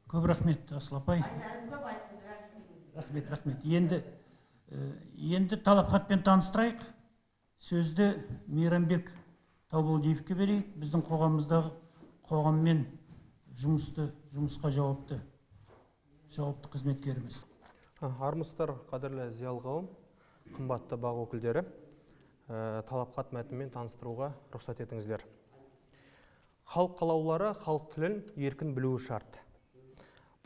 Көп рахмет, Аслапай. Рахмет. Енді талапхатпен таныстырайық. Сөзді Мейрамбек Таубалдиевке берейік. Біздің қоғамымыздағы қоғаммен жұмысқа жауапты қызметкеріміз. Армысыздар, қадірлі зиялы қауым, қымбатты бақ өкілдері. Талапхат мәтінімен таныстыруға рұқсат етіңіздер. Халық қалаулылары халық тілін еркін білуі шарт.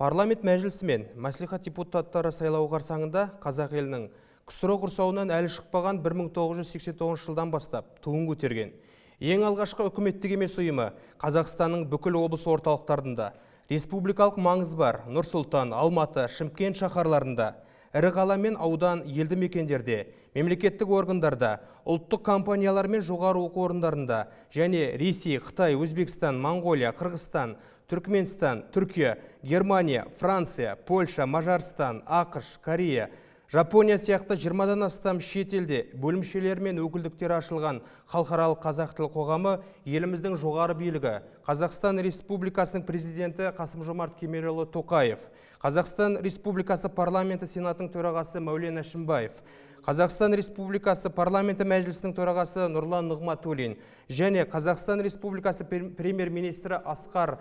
Парламент мәжілісі мен мәслихат депутаттары сайлауы қарсаңында қазақ елінің КСР құрсауынан әлі шықпаған 1989 жылдан бастап туын көтерген ең алғашқы үкіметтік емес ұйымы Қазақстанның бүкіл облыс орталықтарында, республикалық маңызы бар Нұр Сұлтан, Алматы, Шымкент шаһарларында, ірі қала мен аудан елді мекендерде, мемлекеттік органдарда, ұлттық компаниялар мен жоғары оқу орындарында және Ресей, Қытай, Өзбекстан, Моңғолия, Қырғызстан, Түркменстан, Түркия, Германия, Франция, Польша, Мажарстан, ақш, Корея, Жапония сияқты 20-дан астам шет елде бөлімшелер мен өкілдіктері ашылған халықаралық қазақ тілі қоғамы еліміздің жоғары билігі Қазақстан Республикасының президенті Қасым-Жомарт Кемелұлы Тоқаев, Қазақстан Республикасы парламенті сенатының төрағасы Мәулен Әшімбаев, Қазақстан Республикасы парламенті мәжілісінің төрағасы Нұрлан Нығматуллин және Қазақстан Республикасы премьер-министрі Асқар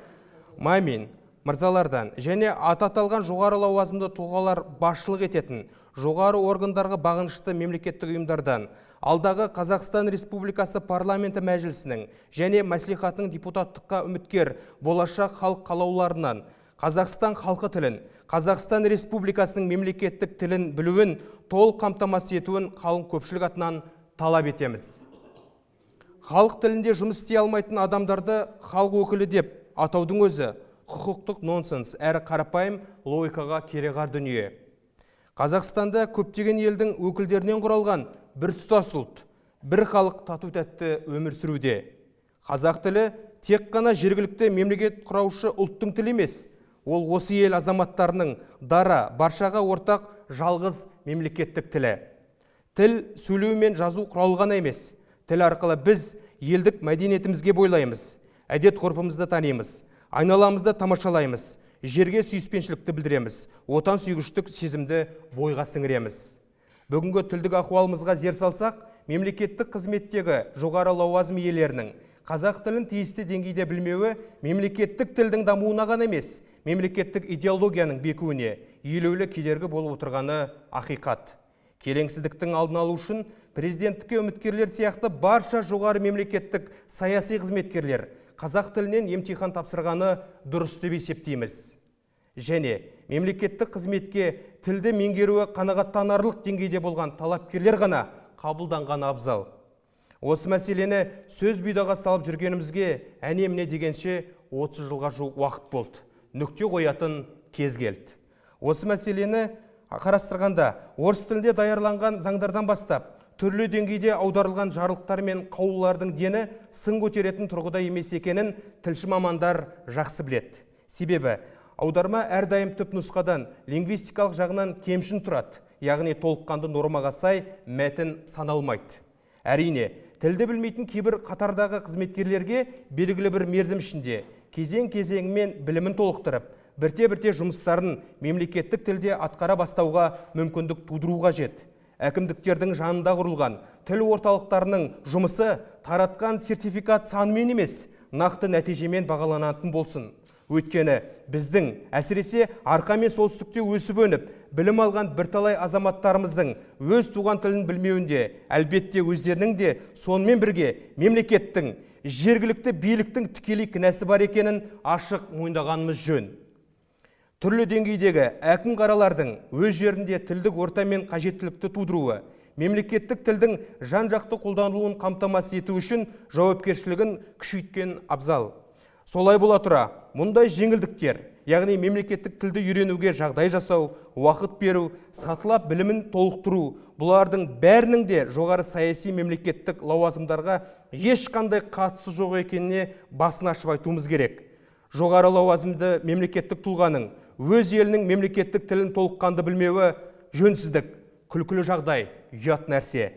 Мамин мырзалардан және аталған жоғары лауазымды тұлғалар басшылық ететін жоғары органдарға бағынышты мемлекеттік ұйымдардан, алдағы Қазақстан Республикасы парламенті мәжілісінің және мәслихатының депутаттыққа үміткер болашақ халық қалаулыларынан Қазақстан халқы тілін, Қазақстан Республикасының мемлекеттік тілін білуін толық қамтамасыз етуін қалың көпшілік атынан талап етеміз. Халық тілінде жұмыс істей алмайтын адамдарды халық өкілі деп атаудың өзі құқықтық нонсенс әрі қарапайым логикаға кереғар дүние. Қазақстанда көптеген елдің өкілдерінен құралған бір тұтас ұлт, бір халық тату-тәтті өмір сүруде. Қазақ тілі тек қана жергілікті мемлекет құраушы ұлттың тілі емес, ол осы ел азаматтарының дара, баршаға ортақ жалғыз мемлекеттік тілі. Тіл сөйлеу мен жазу құралған емес. Тіл арқылы біз елдік мәдениетімізге бойлаймыз, әдет-ғұрпымызды танимыз, айналамызды тамашалаймыз, жерге сүйіспеншілікті білдіреміз, отан сүйгіштік сезімді бойға сіңіреміз. Бүгінгі тілдік ахуалымызға зер салсақ, мемлекеттік қызметтегі жоғары лауазым иелерінің қазақ тілін тиісті деңгейде білмеуі мемлекеттік тілдің дамуына ғана емес, мемлекеттік идеологияның бекуіне елеулі кедергі болып отырғаны ақиқат. Келеңсіздіктің алдын алу үшін президенттікке үміткерлер сияқты барша жоғары мемлекеттік саяси қызметкерлер қазақ тілінен емтихан тапсырғаны дұрыс деп есептейміз. Және мемлекеттік қызметке тілді меңгеруі қанағаттанарлық деңгейде болған талапкерлер ғана қабылданғаны абзал. Осы мәселені сөз бұйдаға салып жүргенімізге әне-міне дегенше 30 жылға жуық уақыт болды. Нүкте қоятын кез келді. Осы мәселені қарастырғанда орыс тілінде даярланған заңдардан бастап түрлі деңгейде аударылған жарлықтар мен қаулылардың дені сын көтеретін тұрғыда емес екенін тілші мамандар жақсы біледі. Себебі аударма әрдайым түп нұсқадан лингвистикалық жағынан кемшін тұрады, яғни толыққанды нормаға сай мәтін саналмайды. Әрине, тілді білмейтін кейбір қатардағы қызметкерлерге белгілі бір мерзім ішінде кезең-кезеңімен білімін толықтырып, бірте-бірте жұмыстарын мемлекеттік тілде атқара бастауға мүмкіндік тудыру қажет. Әкімдіктердің жанында құрылған тіл орталықтарының жұмысы таратқан сертификат санымен емес, нақты нәтижемен бағаланатын болсын. Өйткені біздің әсіресе арқа мен солтүстікте өсіп өніп, білім алған бірталай азаматтарымыздың өз туған тілін білмеуінде, әлбетте өздерінің де сонымен бірге мемлекеттің, жергілікті биліктің тікелей кінәсі бар екенін ашық мойындағанымыз жөн. Түрлі деңгейдегі әкім қаралардың өз жерінде тілдік орта мен қажеттілікті тудыруы, мемлекеттік тілдің жан-жақты қолданылуын қамтамасыз ету үшін жауапкершілігін күшейткен абзал. Солай бола тұра, мұндай жеңілдіктер, яғни мемлекеттік тілді үйренуге жағдай жасау, уақыт беру, сатылап білімін толықтыру, бұлардың бәрінің де жоғары саяси мемлекеттік лауазымдарға ешқандай қатысы жоқ екеніне басын ашып айтуымыз керек. Жоғары лауазымды мемлекеттік тұлғаның өз елінің мемлекеттік тілін толыққанды білмеуі жөнсіздік, күлкілі жағдай, ұят нәрсе.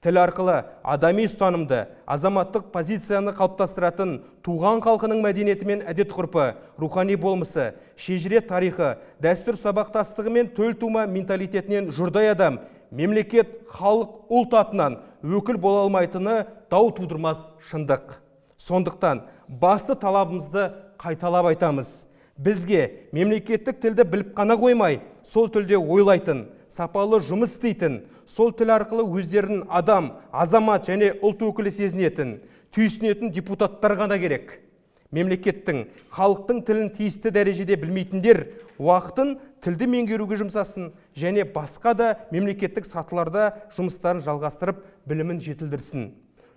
тіл арқылы адами ұстанымды, азаматтық позицияны қалыптастыратын туған халқының мәдениеті мен әдет-ғұрпы, рухани болмысы, шежіре тарихы, дәстүр сабақтастығы мен төл тума менталитетінен жұрдай адам, мемлекет, халық, ұлт атынан өкіл бола алмайтыны дау тудырмас шындық. Сондықтан басты талабымызды қайталап айтамыз. Бізге мемлекеттік тілді біліп қана қоймай, сол тілде ойлайтын, сапалы жұмыс істейтін, сол тіл арқылы өздерін адам, азамат және ұлт өкілі сезінетін, түйсінетін депутаттар ғана керек. Мемлекеттің, халықтың тілін тиісті дәрежеде білмейтіндер уақытын тілді меңгеруге жұмсасын және басқа да мемлекеттік сатыларда жұмыстарын жалғастырып білімін жетілдірсін.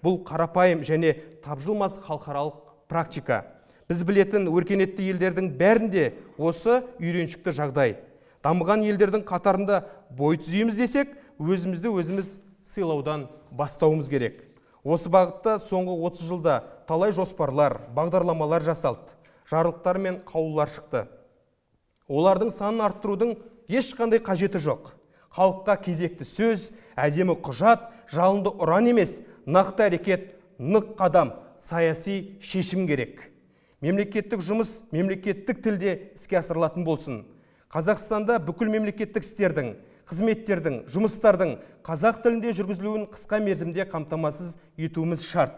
Бұл қарапайым және тапжылмас халықаралық практика. Біз білетін өркениетті елдердің бәрінде осы үйреншікті жағдай. Дамыған елдердің қатарында бой түзейміз десек, өзімізді өзіміз сыйлаудан бастауымыз керек. Осы бағытта соңғы 30 жылда талай жоспарлар, бағдарламалар жасалды, жарлықтар мен қаулылар шықты. Олардың санын арттырудың ешқандай қажеті жоқ. Халыққа кезекті сөз, әдемі құжат, жалынды ұран емес, нақты әрекет, нық қадам, саяси шешім керек. Мемлекеттік жұмыс мемлекеттік тілде іске асырылатын болсын. Қазақстанда бүкіл мемлекеттік істердің, қызметтердің, жұмыстардың қазақ тілінде жүргізілуін қысқа мерзімде қамтамасыз етуіміз шарт.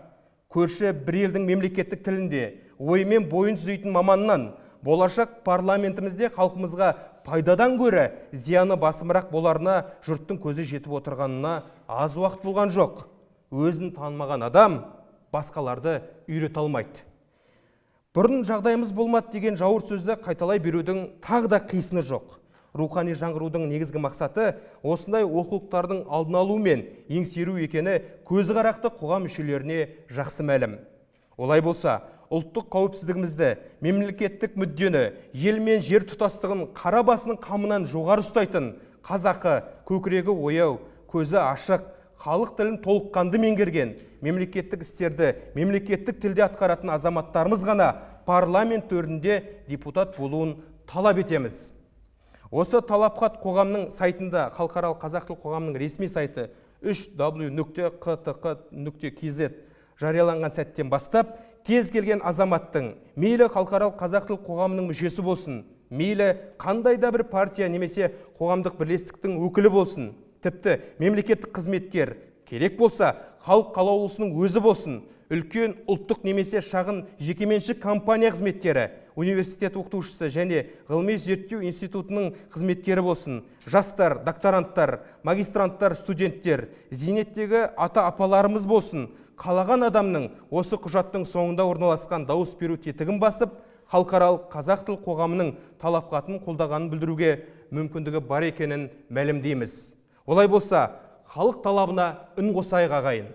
Көрші бір елдің мемлекеттік тілінде оймен бойын түзейтін маманнан болашақ парламентімізде халқымызға пайдадан гөрі зияны басымырақ боларына жұрттың көзі жетіп отырғанына аз уақыт болған жоқ. Өзін танымаған адам басқаларды үйрете алмайды. Бұрын жағдайымыз болмады деген жауыр сөзді қайталай берудің тағы да қисыны жоқ. Рухани жаңғырудың негізгі мақсаты осындай олқылықтардың алдын алу мен еңсеру екені көзі қарақты қоғам мүшелеріне жақсы мәлім. Олай болса, ұлттық қауіпсіздігімізді, мемлекеттік мүддені, ел мен жер тұтастығын қара басының қамынан жоғары ұстайтын қазақы, көкірегі ояу, көзі ашық, халық тілін толыққанды меңгерген, мемлекеттік істерді мемлекеттік тілде атқаратын азаматтарымыз ғана парламент төрінде депутат болуын талап етеміз. Осы талапқа қоғамның сайтында, халықаралық қазақ тіл қоғамның ресми сайты 3w.қтқ.kz жарияланған сәттен бастап, кез келген азаматтың, мейлі халықаралық қазақ тіл қоғамының мүшесі болсын, мейлі қандай да бір партия немесе қоғамдық бірлестіктің өкілі болсын, тіпті мемлекеттік қызметкер, керек болса халық қалаулысының өзі болсын, үлкен ұлттық немесе шағын жекеменшік компания қызметкері, университет оқытушысы және ғылыми зерттеу институтының қызметкері болсын, жастар, докторанттар, магистранттар, студенттер, зейнеттегі ата-апаларымыз болсын, қалаған адамның осы құжаттың соңында орналасқан дауыс беру тетігін басып, халықаралық қазақ тіл қоғамының талапқатын қолдағанын білдіруге мүмкіндігі бар екенін мәлімдейміз. Олай болса, халық талабына үн қосайық ағайын.